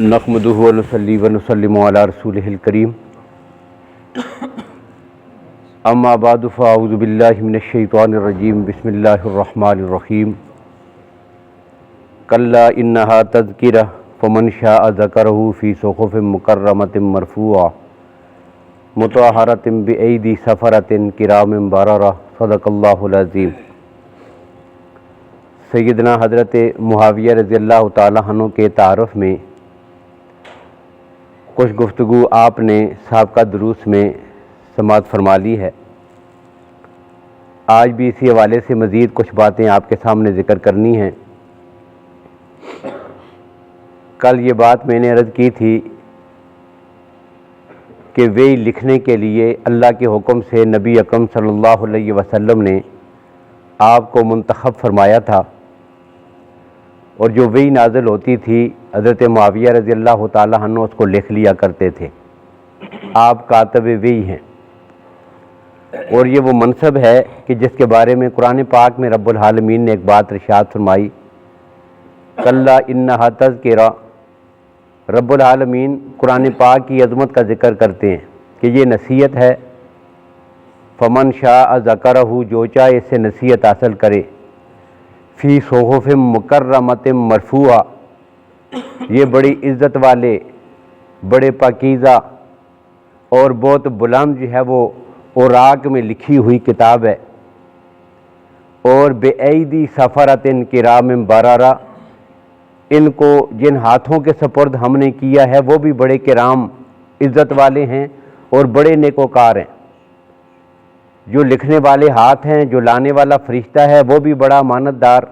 نحمدہ ونصلی ونسلم علی رسولہ الکریم اما بعد فاعوذ باللہ من الشیطان الرجیم بسم اللہ الرحمن الرحیم کلا انہا تذکرہ فمن شاء ذکرہ فی صحف مکرمۃ مرفوعہ مطہرۃ بایدی سفرۃ کرام بررہ صدق اللہ العظیم۔ سیدنا حضرت معاویہ رضی اللہ تعالیٰ عنہ کے تعارف میں کچھ گفتگو آپ نے سابقہ دروس میں سماعت فرما لی ہے۔ آج بھی اسی حوالے سے مزید کچھ باتیں آپ کے سامنے ذکر کرنی ہیں۔ کل یہ بات میں نے عرض کی تھی کہ وحی لکھنے کے لیے اللہ کے حکم سے نبی اکرم صلی اللہ علیہ وسلم نے آپ کو منتخب فرمایا تھا، اور جو وحی نازل ہوتی تھی حضرت معاویہ رضی اللہ تعالیٰ عنہ اس کو لکھ لیا کرتے تھے۔ آپ کاتب وحی ہیں، اور یہ وہ منصب ہے کہ جس کے بارے میں قرآن پاک میں رب العالمین نے ایک بات ارشاد فرمائی، کلا انہا تذکرہ۔ رب العالمین قرآن پاک کی عظمت کا ذکر کرتے ہیں کہ یہ نصیحت ہے، فمن شاء ذکرہ، جو چاہے اس سے نصیحت حاصل کرے، فی صحف مکرمۃ مرفوعہ، یہ بڑی عزت والے، بڑے پاکیزہ اور بہت بلند جو ہے وہ اوراق میں لکھی ہوئی کتاب ہے، اور بایدی سفرۃ کرام بررہ، ان کو جن ہاتھوں کے سپرد ہم نے کیا ہے وہ بھی بڑے کرام، عزت والے ہیں اور بڑے نیکوکار ہیں۔ جو لکھنے والے ہاتھ ہیں، جو لانے والا فرشتہ ہے وہ بھی بڑا امانت دار،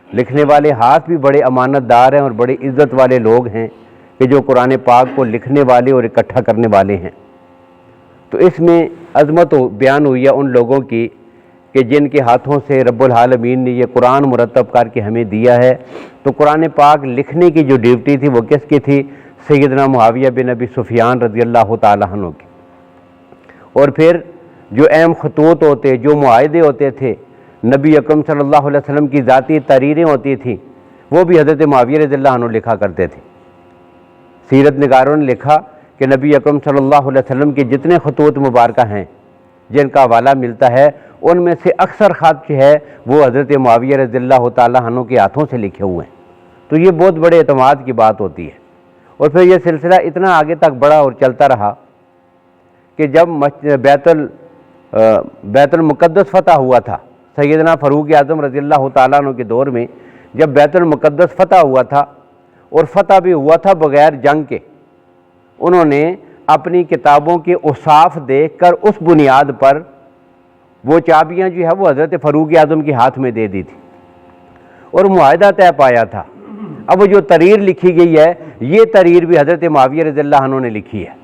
لکھنے والے ہاتھ بھی بڑے امانت دار ہیں اور بڑے عزت والے لوگ ہیں کہ جو قرآن پاک کو لکھنے والے اور اکٹھا کرنے والے ہیں۔ تو اس میں عظمت بیان ہوئی ہے ان لوگوں کی کہ جن کے ہاتھوں سے رب العالمین نے یہ قرآن مرتب کر کے ہمیں دیا ہے۔ تو قرآن پاک لکھنے کی جو ڈیوٹی تھی وہ کس کی تھی؟ سیدنا معاویہ بن ابی سفیان رضی اللہ تعالیٰ عنہ کی۔ اور پھر جو اہم خطوط ہوتے، جو معاہدے ہوتے تھے، نبی اکرم صلی اللہ علیہ وسلم کی ذاتی تحریریں ہوتی تھیں، وہ بھی حضرت معاویہ رضی اللہ عنہ لکھا کرتے تھے۔ سیرت نگاروں نے لکھا کہ نبی اکرم صلی اللہ علیہ وسلم کے جتنے خطوط مبارکہ ہیں جن کا حوالہ ملتا ہے، ان میں سے اکثر خط جو ہے وہ حضرت معاویہ رضی اللہ تعالیٰ عنہ کے ہاتھوں سے لکھے ہوئے ہیں۔ تو یہ بہت بڑے اعتماد کی بات ہوتی ہے۔ اور پھر یہ سلسلہ اتنا آگے تک بڑھا اور چلتا رہا کہ جب بیت المقدس فتح ہوا تھا، سیدنا فاروق اعظم رضی اللہ تعالیٰ عنہ کے دور میں جب بیت المقدس فتح ہوا تھا، اور فتح بھی ہوا تھا بغیر جنگ کے، انہوں نے اپنی کتابوں کے اوصاف دیکھ کر اس بنیاد پر وہ چابیاں جو ہے وہ حضرت فاروق اعظم کے ہاتھ میں دے دی تھی اور معاہدہ طے پایا تھا۔ اب وہ جو تحریر لکھی گئی ہے، یہ تحریر بھی حضرت معاویہ رضی اللہ عنہ نے لکھی ہے،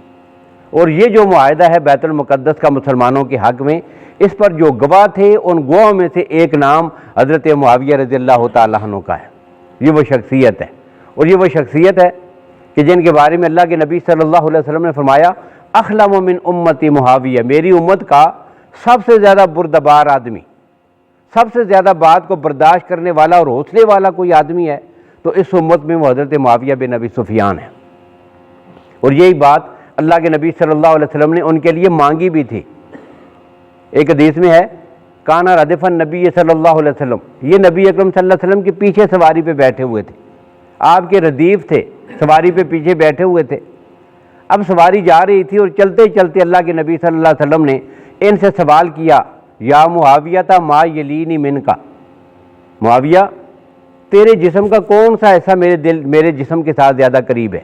اور یہ جو معاہدہ ہے بیت المقدس کا مسلمانوں کے حق میں، اس پر جو گواہ تھے ان گواہوں میں سے ایک نام حضرت معاویہ رضی اللہ تعالیٰ عنہ کا ہے۔ یہ وہ شخصیت ہے، اور یہ وہ شخصیت ہے کہ جن کے بارے میں اللہ کے نبی صلی اللہ علیہ وسلم نے فرمایا، اخلم من امتی معاویہ، میری امت کا سب سے زیادہ بردبار آدمی، سب سے زیادہ بات کو برداشت کرنے والا اور حوصلے والا کوئی آدمی ہے تو اس امت میں وہ حضرت معاویہ بن ابی سفیان ہے۔ اور یہی بات اللہ کے نبی صلی اللہ علیہ وسلم نے ان کے لیے مانگی بھی تھی۔ ایک حدیث میں ہے، کانا ردف النبی صلی اللہ علیہ وسلم، یہ نبی اکرم صلی اللہ علیہ وسلم کے پیچھے سواری پہ بیٹھے ہوئے تھے، آپ کے ردیف تھے، سواری پہ پیچھے بیٹھے ہوئے تھے۔ اب سواری جا رہی تھی اور چلتے چلتے اللہ کے نبی صلی اللہ علیہ وسلم نے ان سے سوال کیا، یا معاویہ تا ما یلینی من کا، معاویہ تیرے جسم کا کون سا ایسا میرے جسم کے ساتھ زیادہ قریب ہے؟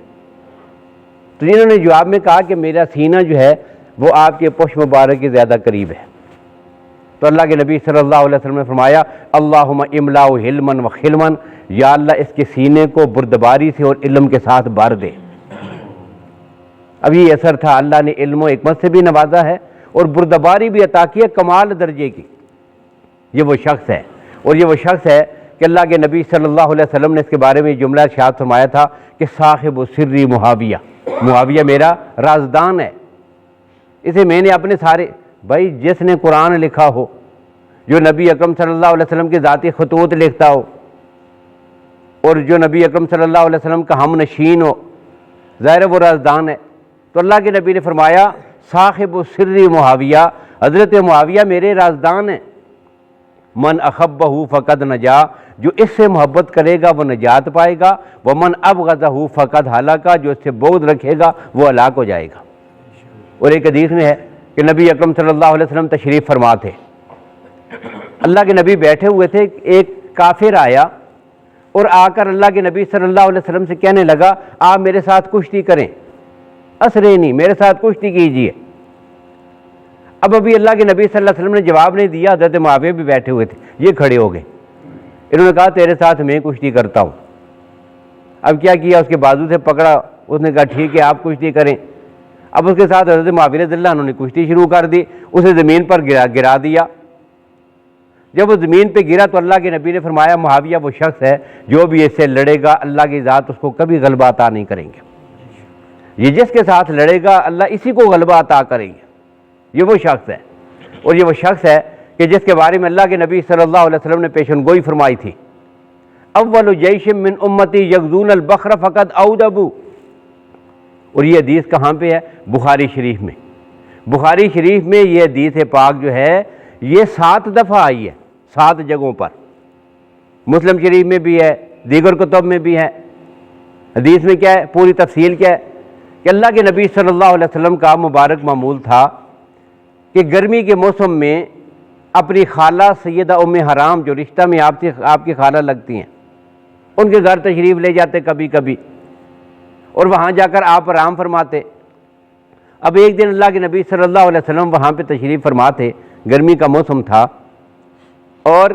تو انہوں نے جواب میں کہا کہ میرا سینہ جو ہے وہ آپ کے پشت مبارک کے زیادہ قریب ہے۔ تو اللہ کے نبی صلی اللہ علیہ وسلم نے فرمایا، اللہم املاء حلما و خلما، یا اللہ اس کے سینے کو بردباری سے اور علم کے ساتھ بھر دے۔ اب یہ اثر تھا، اللہ نے علم و حکمت سے بھی نوازا ہے اور بردباری بھی عطا کی ہے کمال درجے کی۔ یہ وہ شخص ہے، اور یہ وہ شخص ہے کہ اللہ کے نبی صلی اللہ علیہ وسلم نے اس کے بارے میں جملہ ارشاد فرمایا تھا کہ صاحب سری معاویہ، معاویہ میرا رازدان ہے، اسے میں نے اپنے سارے، بھائی جس نے قرآن لکھا ہو، جو نبی اکرم صلی اللہ علیہ وسلم کے ذاتی خطوط لکھتا ہو، اور جو نبی اکرم صلی اللہ علیہ وسلم کا ہم نشین ہو، ظاہر وہ رازدان ہے۔ تو اللہ کے نبی نے فرمایا صاحب سری معاویہ، حضرت معاویہ میرے رازدان ہیں، من احبہ فقد نجا، جو اس سے محبت کرے گا وہ نجات پائے گا، ومن ابغضہ فقد ہلاک، جو اس سے بغض رکھے گا وہ ہلاک ہو جائے گا۔ اور ایک حدیث میں ہے کہ نبی اکرم صلی اللہ علیہ وسلم تشریف فرما تھے، اللہ کے نبی بیٹھے ہوئے تھے، ایک کافر آیا اور آ کر اللہ کے نبی صلی اللہ علیہ وسلم سے کہنے لگا آپ میرے ساتھ کشتی کریں، اسرینی، میرے ساتھ کشتی کیجیے۔ اب ابھی اللہ کے نبی صلی اللہ علیہ وسلم نے جواب نہیں دیا، حضرت معاویہ بھی بیٹھے ہوئے تھے، یہ کھڑے ہو گئے، انہوں نے کہا تیرے ساتھ میں کشتی کرتا ہوں۔ اب کیا کیا، اس کے بازو سے پکڑا، اس نے کہا ٹھیک ہے آپ کشتی کریں۔ اب اس کے ساتھ حضرت معاویہ رضی اللہ عنہ نے کشتی شروع کر دی، اسے زمین پر گرا دیا۔ جب وہ زمین پہ گرا تو اللہ کے نبی نے فرمایا معاویہ وہ شخص ہے جو بھی اس سے لڑے گا اللہ کی ذات اس کو کبھی غلبہ عطا نہیں کریں گے، یہ جس کے ساتھ لڑے گا اللہ اسی کو غلبہ عطا کریں گے، یہ وہ شخص ہے۔ اور یہ وہ شخص ہے کہ جس کے بارے میں اللہ کے نبی صلی اللہ علیہ وسلم نے پیشن گوئی فرمائی تھی، اول جیش من امتی یغزون البحر فقد اودبوا۔ اور یہ حدیث کہاں پہ ہے؟ بخاری شریف میں۔ بخاری شریف میں یہ حدیث پاک جو ہے یہ 7 دفعہ آئی ہے، 7 جگہوں پر، مسلم شریف میں بھی ہے، دیگر کتب میں بھی ہے۔ حدیث میں کیا ہے، پوری تفصیل کیا ہے کہ اللہ کے نبی صلی اللہ علیہ وسلم کا مبارک معمول تھا کہ گرمی کے موسم میں اپنی خالہ سیدہ ام حرام جو رشتہ میں آپ کی خالہ لگتی ہیں، ان کے گھر تشریف لے جاتے کبھی کبھی، اور وہاں جا کر آپ آرام فرماتے۔ اب ایک دن اللہ کے نبی صلی اللہ علیہ وسلم وہاں پہ تشریف فرما تھے، گرمی کا موسم تھا، اور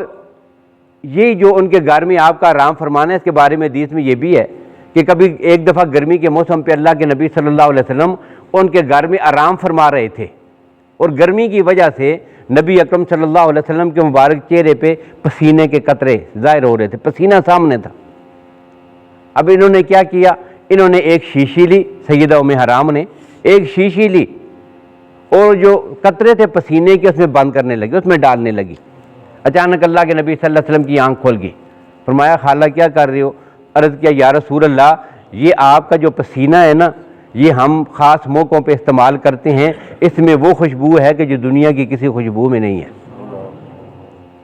یہ جو ان کے گھر میں آپ کا آرام فرمانا ہے، اس کے بارے میں حدیث میں یہ بھی ہے کہ کبھی ایک دفعہ گرمی کے موسم پہ اللہ کے نبی صلی اللہ علیہ وسلم ان کے گھر میں آرام فرما رہے تھے، اور گرمی کی وجہ سے نبی اکرم صلی اللہ علیہ وسلم کے مبارک چہرے پہ پسینے کے قطرے ظاہر ہو رہے تھے، پسینہ سامنے تھا۔ اب انہوں نے کیا کیا، انہوں نے ایک شیشی لی، سیدہ ام حرام نے ایک شیشی لی اور جو قطرے تھے پسینے کے اس میں بند کرنے لگی، اس میں ڈالنے لگی۔ اچانک اللہ کے نبی صلی اللہ علیہ وسلم کی آنکھ کھل گئی، فرمایا خالہ کیا کر رہی ہو؟ عرض کیا یا رسول اللہ یہ آپ کا جو پسینہ ہے نا یہ ہم خاص موقعوں پہ استعمال کرتے ہیں، اس میں وہ خوشبو ہے کہ جو دنیا کی کسی خوشبو میں نہیں ہے۔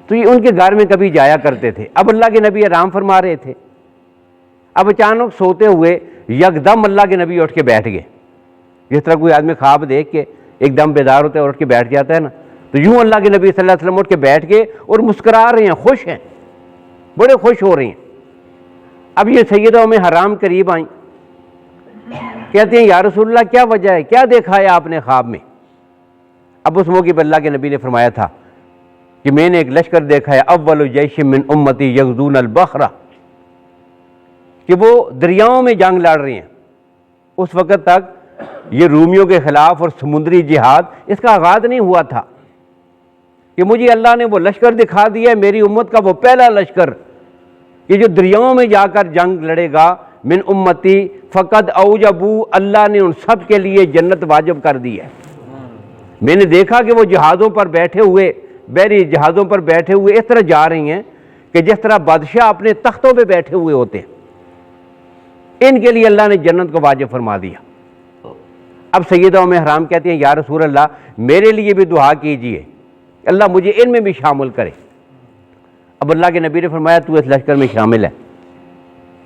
تو یہ ان کے گھر میں کبھی جایا کرتے تھے۔ اب اللہ کے نبی آرام فرما رہے تھے، اب اچانک سوتے ہوئے یکدم اللہ کے نبی اٹھ کے بیٹھ گئے، جس طرح کوئی آدمی خواب دیکھ کے ایک دم بیدار ہوتا ہے اور اٹھ کے بیٹھ جاتا ہے نا، تو یوں اللہ کے نبی صلی اللہ علیہ وسلم اٹھ کے بیٹھ گئے اور مسکرا رہے ہیں، خوش ہیں، بڑے خوش ہو رہے ہیں۔ اب یہ سیدہ ام حرام قریب آئیں، کہتے ہیں یا رسول اللہ کیا وجہ ہے، کیا دیکھا ہے آپ نے خواب میں؟ اب اس موقع پر اللہ کے نبی نے فرمایا تھا کہ میں نے ایک لشکر دیکھا ہے، اول جیش من امتی یغزون البحر، کہ وہ دریاؤں میں جنگ لڑ رہے ہیں۔ اس وقت تک یہ رومیوں کے خلاف اور سمندری جہاد اس کا آغاز نہیں ہوا تھا کہ مجھے اللہ نے وہ لشکر دکھا دیا ہے، میری امت کا وہ پہلا لشکر کہ جو دریاؤں میں جا کر جنگ لڑے گا، من امتی فقد اوجبوا، اللہ نے ان سب کے لیے جنت واجب کر دی ہے۔ میں نے دیکھا کہ وہ جہازوں پر بیٹھے ہوئے، بحری جہازوں پر بیٹھے ہوئے اس طرح جا رہی ہیں کہ جس طرح بادشاہ اپنے تختوں پہ بیٹھے ہوئے ہوتے ہیں، ان کے لیے اللہ نے جنت کو واجب فرما دیا۔ اب سیدہ ام حرام کہتے ہیں یا رسول اللہ میرے لیے بھی دعا کیجئے، اللہ مجھے ان میں بھی شامل کرے۔ اب اللہ کے نبی نے فرمایا تو اس لشکر میں شامل ہے،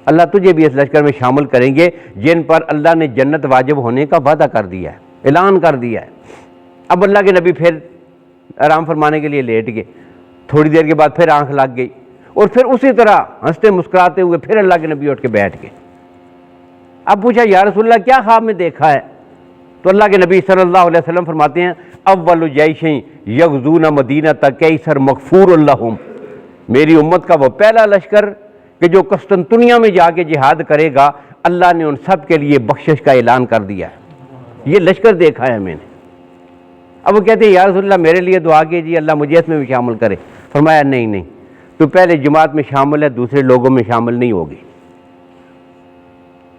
اللہ تجھے بھی اس لشکر میں شامل کریں گے جن پر اللہ نے جنت واجب ہونے کا وعدہ کر دیا ہے، اعلان کر دیا ہے۔ اب اللہ کے نبی پھر آرام فرمانے کے لیے لیٹ گئے، تھوڑی دیر کے بعد پھر آنکھ لگ گئی، اور پھر اسی طرح ہنستے مسکراتے ہوئے پھر اللہ کے نبی اٹھ کے بیٹھ گئے۔ اب پوچھا یا رسول اللہ کیا خواب میں دیکھا ہے؟ تو اللہ کے نبی صلی اللہ علیہ وسلم فرماتے ہیں اول جیشیں یغزون مدینہ کیسر مغفور لہم، میری امت کا وہ پہلا لشکر کہ جو قسطنطنیہ میں جا کے جہاد کرے گا، اللہ نے ان سب کے لیے بخشش کا اعلان کر دیا ہے، یہ لشکر دیکھا ہے میں نے۔ اب وہ کہتے ہیں یا رسول اللہ میرے لیے دعا کیجیے اللہ مجھے اس میں بھی شامل کرے۔ فرمایا نہیں، تو پہلے جماعت میں شامل ہے، دوسرے لوگوں میں شامل نہیں ہوگی۔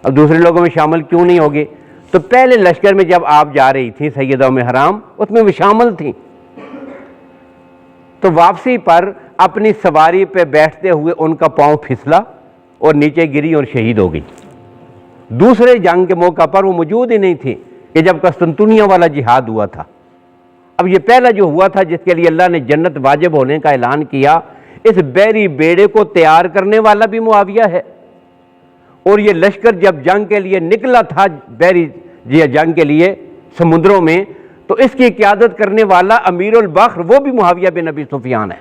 اب دوسرے لوگوں میں شامل کیوں نہیں ہوگی؟ تو پہلے لشکر میں جب آپ جا رہی تھی سیدہ ام حرام اس میں بھی شامل تھیں، تو واپسی پر اپنی سواری پہ بیٹھتے ہوئے ان کا پاؤں پھسلا اور نیچے گری اور شہید ہو گئی۔ دوسرے جنگ کے موقع پر وہ موجود ہی نہیں تھی کہ جب قسطنطنیہ والا جہاد ہوا تھا۔ اب یہ پہلا جو ہوا تھا جس کے لیے اللہ نے جنت واجب ہونے کا اعلان کیا، اس بحری بیڑے کو تیار کرنے والا بھی معاویہ ہے، اور یہ لشکر جب جنگ کے لیے نکلا تھا بحری جنگ کے لیے سمندروں میں، تو اس کی قیادت کرنے والا امیر البحر وہ بھی معاویہ بن ابی سفیان ہے۔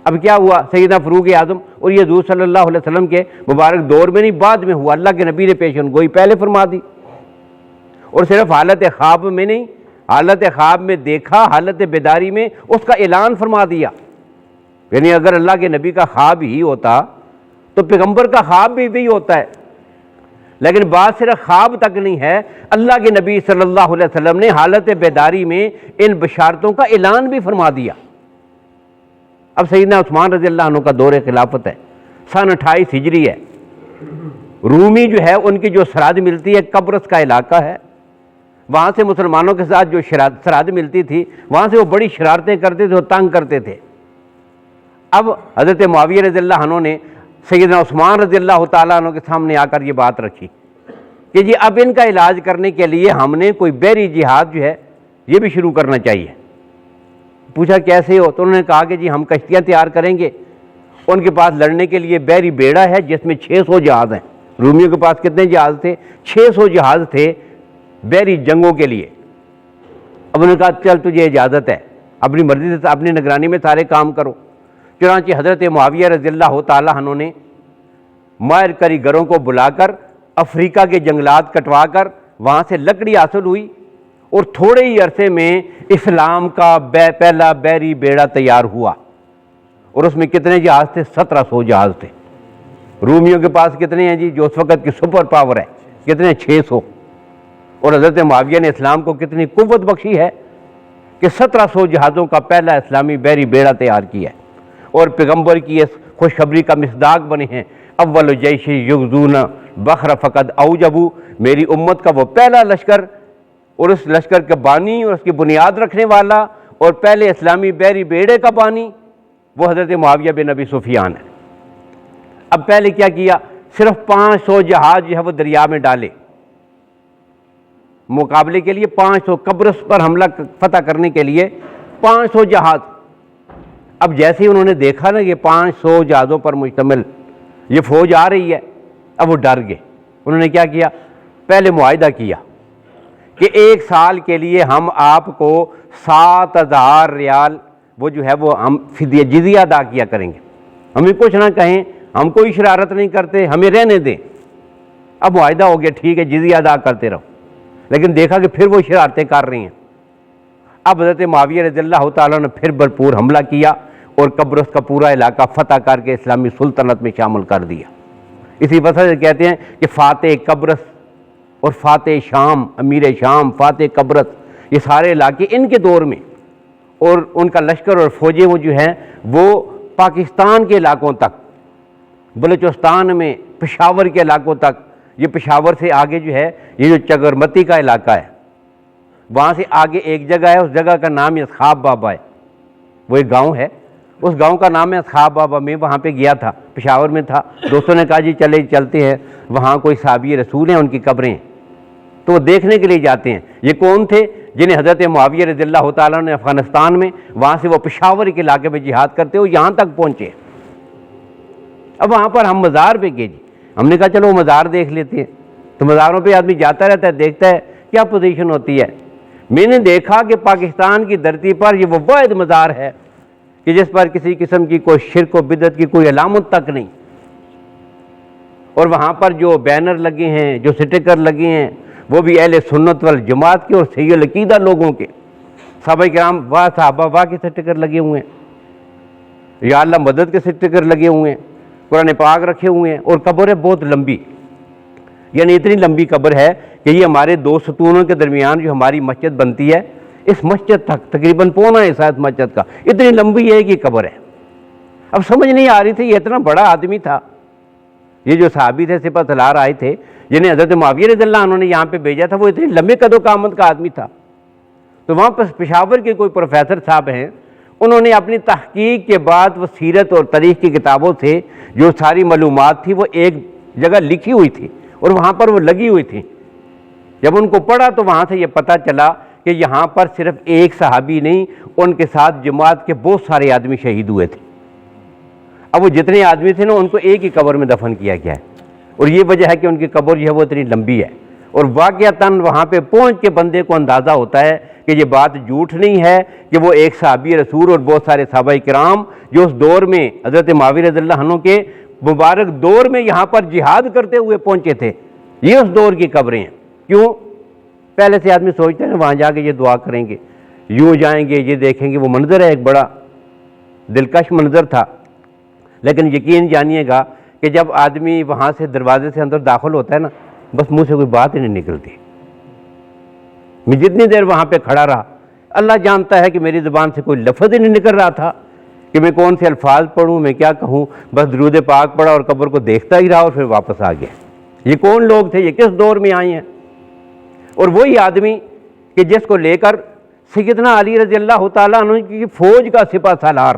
اب کیا ہوا، سیدنا فاروق اعظم، اور یہ حضور صلی اللہ علیہ وسلم کے مبارک دور میں نہیں، بعد میں ہوا، اللہ کے نبی نے پیشن گوئی پہلے فرما دی، اور صرف حالت خواب میں نہیں، حالت خواب میں دیکھا، حالت بیداری میں اس کا اعلان فرما دیا۔ یعنی اگر اللہ کے نبی کا خواب ہی ہوتا تو پیغمبر کا خواب بھی ہوتا ہے، لیکن بات صرف خواب تک نہیں ہے، اللہ کے نبی صلی اللہ علیہ وسلم نے حالت بیداری میں ان بشارتوں کا اعلان بھی فرما دیا۔ اب سیدنا عثمان رضی اللہ عنہ کا دور خلافت ہے، سن 28 ہجری ہے، رومی جو ہے ان کی جو سرحد ملتی ہے قبرص کا علاقہ ہے، وہاں سے مسلمانوں کے ساتھ جو سرحد ملتی تھی وہاں سے وہ بڑی شرارتیں کرتے تھے اور تنگ کرتے تھے۔ اب حضرت معاویہ رضی اللہ عنہ نے سیدنا عثمان رضی اللہ تعالیٰ عنہ کے سامنے آ کر یہ بات رکھی کہ جی اب ان کا علاج کرنے کے لیے ہم نے کوئی بحری جہاد جو ہے یہ بھی شروع کرنا چاہیے۔ پوچھا کیسے ہو، تو انہوں نے کہا کہ جی ہم کشتیاں تیار کریں گے، ان کے پاس لڑنے کے لیے بحری بیڑا ہے جس میں 600 جہاز ہیں۔ رومیوں کے پاس کتنے جہاز تھے؟ 600 جہاز تھے بحری جنگوں کے لیے۔ اب انہوں نے کہا چل تجھے اجازت ہے، اپنی مرضی سے اپنی نگرانی میں سارے کام کرو۔ چنانچہ حضرت معاویہ رضی اللہ تعالیٰ عنہ نے ماہر کاریگروں کو بلا کر افریقہ کے جنگلات کٹوا کر وہاں سے لکڑی حاصل ہوئی، اور تھوڑے ہی عرصے میں اسلام کا پہلا بحری بیڑا تیار ہوا، اور اس میں کتنے جہاز تھے؟ 1700 جہاز تھے۔ رومیوں کے پاس کتنے ہیں جی جو اس وقت کی سپر پاور ہے؟ کتنے؟ 600۔ اور حضرت معاویہ نے اسلام کو کتنی قوت بخشی ہے کہ 1700 جہازوں کا پہلا اسلامی بحری بیڑا تیار کیا ہے، اور پیغمبر کی اس خوشخبری کا مصداق بنے ہیں۔ اول جیش یغزون بحر فقد اوجبوا، میری امت کا وہ پہلا لشکر اور اس لشکر کے بانی اور اس کی بنیاد رکھنے والا اور پہلے اسلامی بحری بیڑے کا بانی وہ حضرت معاویہ بن ابی سفیان ہے۔ اب پہلے کیا کیا؟ صرف 500 جہاز جو ہے وہ دریا میں ڈالے مقابلے کے لیے، 500 قبرص پر حملہ فتح کرنے کے لیے 500 جہاز۔ اب جیسے ہی انہوں نے دیکھا نا یہ 500 جہازوں پر مشتمل یہ فوج آ رہی ہے، اب وہ ڈر گئے۔ انہوں نے کیا کیا؟ پہلے معاہدہ کیا کہ 1 سال کے لیے ہم آپ کو 7000 ریال وہ جو ہے وہ ہم فدیہ جزیہ ادا کیا کریں گے، ہمیں کچھ نہ کہیں، ہم کوئی شرارت نہیں کرتے، ہمیں رہنے دیں۔ اب معاہدہ ہو گیا، ٹھیک ہے جزیہ ادا کرتے رہو، لیکن دیکھا کہ پھر وہ شرارتیں کر رہی ہیں۔ اب حضرت معاویہ رضی اللہ تعالیٰ نے پھر بھرپور حملہ کیا اور قبرص کا پورا علاقہ فتح کر کے اسلامی سلطنت میں شامل کر دیا۔ اسی وجہ سے کہتے ہیں کہ فاتح قبرص اور فاتح شام، امیر شام، فاتح قبرص، یہ سارے علاقے ان کے دور میں، اور ان کا لشکر اور فوجیں وہ جو ہیں وہ پاکستان کے علاقوں تک، بلوچستان میں پشاور کے علاقوں تک، یہ پشاور سے آگے جو ہے یہ جو چگرمتی کا علاقہ ہے وہاں سے آگے ایک جگہ ہے، اس جگہ کا نام اصحاب بابا ہے، وہ ایک گاؤں ہے، اس گاؤں کا نام ہے اصحاب بابا۔ میں وہاں پہ گیا تھا، پشاور میں تھا، دوستوں نے کہا جی چلتے ہیں، وہاں کوئی صحابی رسول ہیں ان کی قبریں ہیں، تو وہ دیکھنے کے لیے جاتے ہیں۔ یہ کون تھے؟ جنہیں حضرت معاویہ رضی اللہ تعالیٰ نے افغانستان میں وہاں سے وہ پشاور کے علاقے میں جہاد کرتے ہوئے یہاں تک پہنچے۔ اب وہاں پر ہم مزار پہ گئے جی، ہم نے کہا چلو مزار دیکھ لیتے ہیں، تو مزاروں پہ آدمی جاتا رہتا ہے، دیکھتا ہے کیا پوزیشن ہوتی ہے۔ میں نے دیکھا کہ پاکستان کی دھرتی پر یہ وہ واحد مزار ہے کہ جس پر کسی قسم کی کوئی شرک و بدعت کی کوئی علامت تک نہیں، اور وہاں پر جو بینر لگے ہیں، جو سٹیکر لگے ہیں، وہ بھی اہل سنت والجماعت کے اور صحیح العقیدہ لوگوں کے، صحابہ کرام واہ، صحابہ واہ کے سٹیکر لگے ہوئے ہیں، یا اللہ مدد کے سٹیکر لگے ہوئے ہیں، قرآن پاک رکھے ہوئے ہیں، اور قبر ہے بہت لمبی، یعنی اتنی لمبی قبر ہے کہ یہ ہمارے 2 ستونوں کے درمیان جو ہماری مسجد بنتی ہے اس مسجد تک تقریباً پونا حصہ اس مسجد کا اتنی لمبی ہے کہ قبر ہے۔ اب سمجھ نہیں آ رہی تھی، یہ اتنا بڑا آدمی تھا، یہ جو صحابی تھے سپہ سالار آئے تھے جنہیں حضرت معاویہ رضی اللہ عنہ نے یہاں پہ بھیجا تھا، وہ اتنی لمبے قد و قامت کا آدمی تھا۔ تو وہاں پر پشاور کے کوئی پروفیسر صاحب ہیں، انہوں نے اپنی تحقیق کے بعد وہ سیرت اور تاریخ کی کتابوں سے جو ساری معلومات تھی وہ ایک جگہ لکھی ہوئی تھی اور وہاں پر وہ لگی ہوئی تھی. جب ان کو پڑھا تو وہاں سے یہ پتہ چلا کہ یہاں پر صرف ایک صحابی نہیں، ان کے ساتھ جماعت کے بہت سارے آدمی شہید ہوئے تھے. اب وہ جتنے آدمی تھے نا ان کو ایک ہی قبر میں دفن کیا گیا ہے، اور یہ وجہ ہے کہ ان کی قبر جو ہے وہ اتنی لمبی ہے. اور واقعتاً وہاں پہ پہنچ کے بندے کو اندازہ ہوتا ہے کہ یہ بات جھوٹ نہیں ہے کہ وہ ایک صحابی رسول اور بہت سارے صحابہ کرام جو اس دور میں حضرت معاویہ رضی اللہ عنہ کے مبارک دور میں یہاں پر جہاد کرتے ہوئے پہنچے تھے، یہ اس دور کی قبریں ہیں. کیوں؟ پہلے سے آدمی سوچتے ہیں وہاں جا کے یہ دعا کریں گے، یوں جائیں گے، یہ دیکھیں گے. وہ منظر ہے ایک بڑا دلکش منظر تھا، لیکن یقین جانیے گا کہ جب آدمی وہاں سے دروازے سے اندر داخل ہوتا ہے نا، بس منہ سے کوئی بات ہی نہیں نکلتی. میں جتنی دیر وہاں پہ کھڑا رہا، اللہ جانتا ہے کہ میری زبان سے کوئی لفظ ہی نہیں نکل رہا تھا کہ میں کون سے الفاظ پڑھوں، میں کیا کہوں. بس درود پاک پڑھا اور قبر کو دیکھتا ہی رہا اور پھر واپس آ گیا. یہ کون لوگ تھے؟ یہ کس دور میں آئے ہیں؟ اور وہی آدمی کہ جس کو لے کر سیدنا علی رضی اللہ تعالیٰ عنہ کی فوج کا سپہ سالار،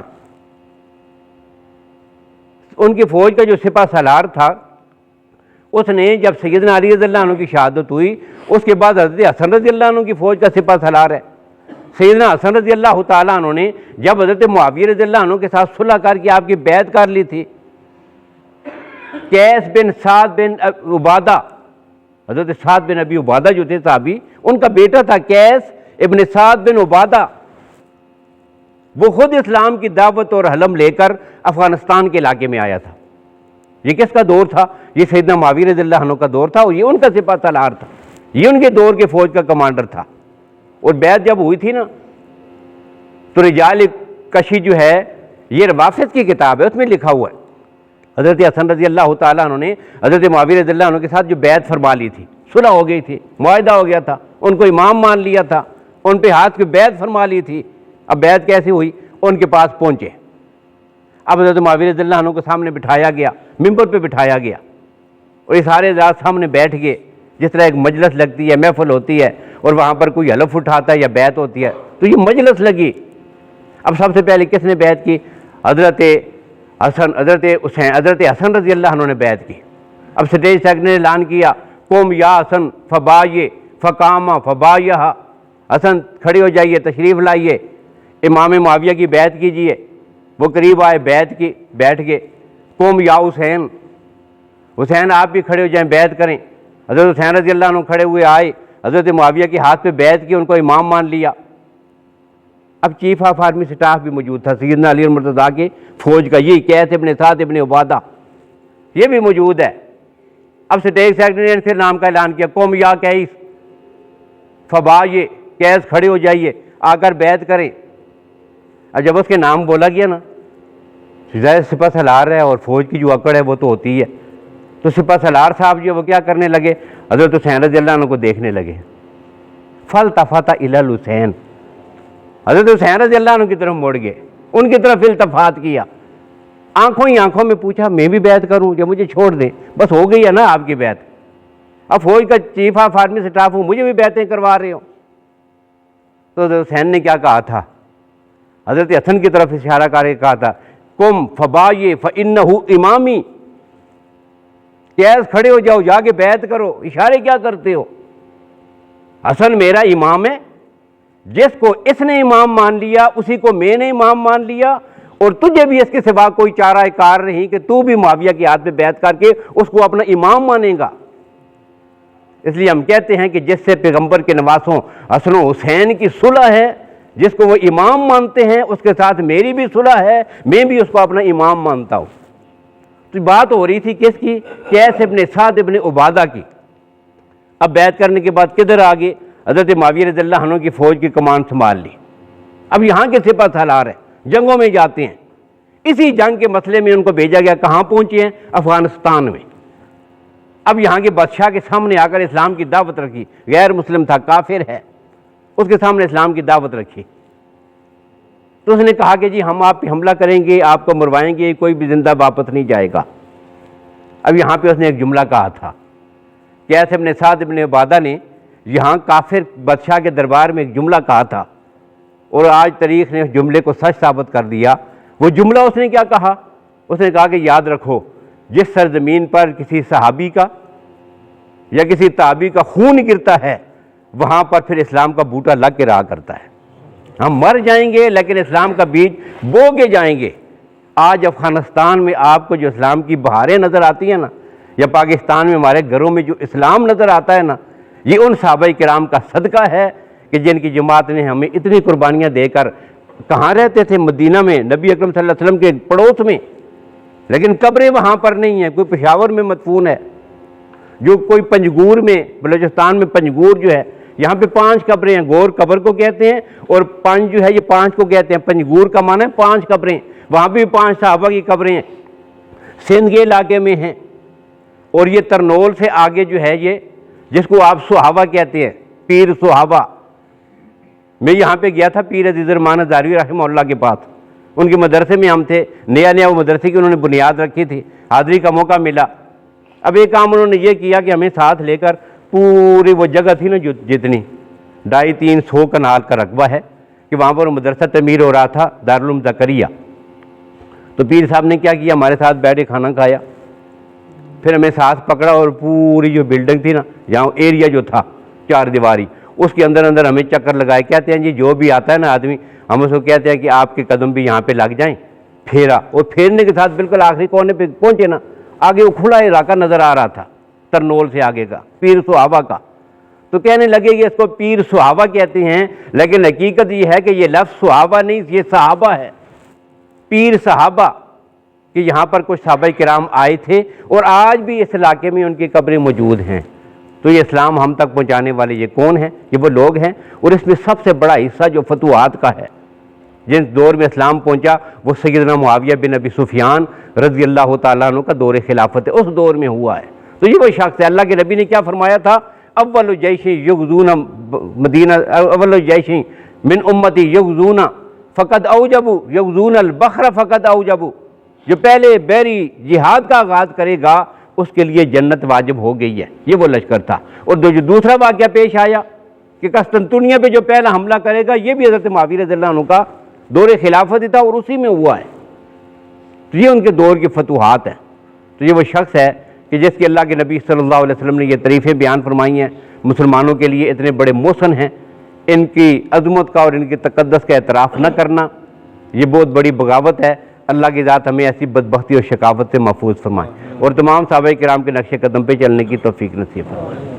ان کی فوج کا جو سپہ سالار تھا، اس نے جب سیدنا علی رضی اللہ عنہ کی شہادت ہوئی، اس کے بعد حضرت حسن رضی اللہ عنہ کی فوج کا سپہ سالار ہے. سیدنا حسن رضی اللہ تعالیٰ عنہ نے جب حضرت معاویہ رضی اللہ عنہ کے ساتھ صلح کر کے آپ کی بیعت کر لی تھی، قیس بن سعد بن عبادہ، حضرت سعد بن ابی عبادہ جو تھے صحابی، ان کا بیٹا تھا قیس ابن سعد بن عبادہ. وہ خود اسلام کی دعوت اور حلم لے کر افغانستان کے علاقے میں آیا تھا. یہ کس کا دور تھا؟ یہ سیدنا معاویہ رضی اللہ عنہ کا دور تھا، اور یہ ان کا سپہ سالار تھا، یہ ان کے دور کے فوج کا کمانڈر تھا. اور بیعت جب ہوئی تھی نا تو رجال کشی جو ہے یہ روافض کی کتاب ہے، اس میں لکھا ہوا ہے حضرت حسن رضی اللہ تعالیٰ عنہ نے حضرت معاویہ رضی اللہ عنہ کے ساتھ جو بیعت فرما لی تھی، صلح ہو گئی تھی، معاہدہ ہو گیا تھا، ان کو امام مان لیا تھا، ان پہ ہاتھ کی بیعت فرما لی تھی. اب بیعت کیسے ہوئی؟ ان کے پاس پہنچے. اب حضرت معاویہ رضی اللہ عنہ کو سامنے بٹھایا گیا، ممبر پہ بٹھایا گیا، اور یہ سارے ذات سامنے بیٹھ گئے. جس طرح ایک مجلس لگتی ہے، محفل ہوتی ہے، اور وہاں پر کوئی حلف اٹھاتا ہے یا بیعت ہوتی ہے، تو یہ مجلس لگی. اب سب سے پہلے کس نے بیعت کی؟ حضرت حسن رضی اللہ عنہ نے بیعت کی. اب سٹیج سیکرٹری نے اعلان کیا، قم یا حسن فبایہ فقام فبایہ، حسن کھڑے ہو جائیے، تشریف لائیے، امام معاویہ کی بیعت کیجیے. وہ قریب آئے، بیعت کی، بیٹھ گئے. قم یا حسین، حسین آپ بھی کھڑے ہو جائیں، بیعت کریں. حضرت حسین رضی اللہ عنہ کھڑے ہوئے آئے، حضرت معاویہ کے ہاتھ پہ بیعت کی، ان کو امام مان لیا. اب چیف آف آرمی سٹاف بھی موجود تھا، سیدنا علی المرتضیٰ کے فوج کا، یہ قیس ابن سعد ابن عبادہ یہ بھی موجود ہے. اب سٹیج سیکرٹری نے پھر نام کا اعلان کیا، قم یا قیس فبایہ، قیس کھڑے ہو جائیے، آ کر بیعت کریں. اب جب اس کے نام بولا گیا نا، ظاہر سپہ سالار ہے اور فوج کی جو اکڑ ہے وہ تو ہوتی ہے، تو سپہ سالار صاحب جو وہ کیا کرنے لگے؟ حضرت حسین رضی اللہ عنہ کو دیکھنے لگے. فالتفت الی الحسین، حضرت حسین رضی اللہ عنہ کی طرف مڑ گئے، ان کی طرف التفات کیا، آنکھوں ہی آنکھوں میں پوچھا میں بھی بیعت کروں یا مجھے چھوڑ دیں؟ بس ہو گئی ہے نا آپ کی بیعت، اب فوج کا چیف آف آرمی سٹاف ہوں، مجھے بھی بیعتیں کروا رہے ہو. تو حضرت حسین نے کیا کہا تھا؟ حضرت حسن کی طرف اشارہ کر کے کہا تھا، قم فبایہ فانہ امامی، قیس کھڑے ہو جاؤ، جا کے بیعت کرو. اشارے کیا کرتے ہو؟ حسن میرا امام ہے، جس کو اس نے امام مان لیا اسی کو میں نے امام مان لیا، اور تجھے بھی اس کے سوا کوئی چارہ کار نہیں کہ تو بھی معاویہ کے ہاتھ پہ بیعت کر کے اس کو اپنا امام مانے گا. اس لیے ہم کہتے ہیں کہ جس سے پیغمبر کے نواسوں حسن و حسین کی صلح ہے، جس کو وہ امام مانتے ہیں، اس کے ساتھ میری بھی صلح ہے، میں بھی اس کو اپنا امام مانتا ہوں. تو بات ہو رہی تھی کس کی؟ قیس ابن سعد ابن عبادہ کی. اب بیعت کرنے کے بعد کدھر آگے؟ حضرت معاویہ رضی اللہ عنہ کی فوج کی کمان سنبھال لی. اب یہاں کے سپہ سالار ہیں، جنگوں میں جاتے ہیں. اسی جنگ کے مسئلے میں ان کو بھیجا گیا، کہاں پہنچے ہیں؟ افغانستان میں. اب یہاں کے بادشاہ کے سامنے آ کر اسلام کی دعوت رکھی، غیر مسلم تھا، کافر ہے، اس کے سامنے اسلام کی دعوت رکھی. تو اس نے کہا کہ جی ہم آپ پہ حملہ کریں گے، آپ کو مروائیں گے، کوئی بھی زندہ واپس نہیں جائے گا. اب یہاں پہ اس نے ایک جملہ کہا تھا، قیس ابن سعد ابن عبادہ نے یہاں کافر بادشاہ کے دربار میں ایک جملہ کہا تھا، اور آج تاریخ نے اس جملے کو سچ ثابت کر دیا. وہ جملہ اس نے کیا کہا؟ اس نے کہا کہ یاد رکھو جس سرزمین پر کسی صحابی کا یا کسی تابعی کا خون گرتا ہے وہاں پر پھر اسلام کا بوٹا لگ کے رہا کرتا ہے۔ ہم مر جائیں گے لیکن اسلام کا بیج بو کے جائیں گے۔ آج افغانستان میں آپ کو جو اسلام کی بہاریں نظر آتی ہیں نا، یا پاکستان میں ہمارے گھروں میں جو اسلام نظر آتا ہے نا، یہ ان صحابہ کرام کا صدقہ ہے کہ جن کی جماعت نے ہمیں اتنی قربانیاں دے کر، کہاں رہتے تھے؟ مدینہ میں، نبی اکرم صلی اللہ علیہ وسلم کے پڑوس میں، لیکن قبریں وہاں پر نہیں ہیں۔ کوئی پشاور میں مدفون ہے، جو کوئی پنجگور میں، بلوچستان میں پنجگور جو ہے، یہاں پہ 5 قبریں ہیں۔ گور قبر کو کہتے ہیں، اور پنج جو ہے یہ 5 کو کہتے ہیں۔ پنجگور کا معنی ہے 5 قبریں، وہاں بھی 5 صحابہ کی قبریں ہیں، سندھ کے علاقے میں ہیں۔ اور یہ ترنول سے آگے جو ہے، یہ جس کو آپ صحابہ کہتے ہیں، پیر صحابہ، میں یہاں پہ گیا تھا پیر عزیز الرحمن ہزاروی رحمہ اللہ کے پاس، ان کے مدرسے میں ہم تھے، نیا وہ مدرسے کی انہوں نے بنیاد رکھی تھی، حاضری کا موقع ملا۔ اب ایک کام انہوں نے یہ کیا کہ ہمیں ساتھ لے کر پوری وہ جگہ تھی نا جو جتنی 250-300 کنال کا رقبہ ہے، کہ وہاں پر مدرسہ تعمیر ہو رہا تھا، دارالعلوم زکریا۔ تو پیر صاحب نے کیا کیا، ہمارے ساتھ بیٹھے کھانا کھایا، پھر ہمیں ساتھ پکڑا اور پوری جو بلڈنگ تھی نا، جہاں ایریا جو تھا 4 دیواری، اس کے اندر ہمیں چکر لگائے۔ کہتے ہیں جی جو بھی آتا ہے نا آدمی، ہم اس کو کہتے ہیں کہ آپ کے قدم بھی یہاں پہ لگ جائیں، پھیرا، اور پھیرنے کے ساتھ بالکل آخری کونے پہ پہنچے نا، آگے وہ کھلا علاقہ نظر آ رہا تھا ترنول سے آگے کا، پیر صحابہ کا۔ تو کہنے لگے کہ اس کو پیر صحابہ کہتے ہیں، لیکن حقیقت یہ ہے کہ یہ لفظ صحابہ نہیں، یہ صحابہ ہے، پیر صحابہ، کہ یہاں پر کچھ صحابہ کرام آئے تھے اور آج بھی اس علاقے میں ان کی قبریں موجود ہیں۔ تو یہ اسلام ہم تک پہنچانے والے یہ کون ہیں؟ یہ وہ لوگ ہیں، اور اس میں سب سے بڑا حصہ جو فتوحات کا ہے، جس دور میں اسلام پہنچا وہ سیدنا معاویہ بن ابی سفیان رضی اللہ تعالیٰ عنہ کا دور خلافت ہے، اس دور میں ہوا ہے۔ تو یہ وہ شخص ہے، اللہ کے نبی نے کیا فرمایا تھا؟ اول جیش یغزون مدینہ، اول جیش من امتی یغزون فقد اوجبوا یغزون البحر فقد اوجبوا، جو پہلے بحری جہاد کا آغاز کرے گا اس کے لیے جنت واجب ہو گئی ہے۔ یہ وہ لشکر تھا۔ اور جو دوسرا واقعہ پیش آیا کہ قسطنطنیہ پہ جو پہلا حملہ کرے گا، یہ بھی حضرت معاویہ رضی اللہ عنہ کا دور خلافت تھا، اور اسی میں ہوا ہے۔ تو یہ ان کے دور کی فتوحات ہیں۔ تو یہ وہ شخص ہے کہ جس کی اللہ کے نبی صلی اللہ علیہ وسلم نے یہ تعریفیں بیان فرمائی ہیں، مسلمانوں کے لیے اتنے بڑے محسن ہیں، ان کی عظمت کا اور ان کی تقدس کا اعتراف نہ کرنا یہ بہت بڑی بغاوت ہے۔ اللہ کی ذات ہمیں ایسی بدبختی اور شقاوت سے محفوظ فرمائے، اور تمام صحابہ کرام کے نقش قدم پہ چلنے کی توفیق نصیب فرمائے۔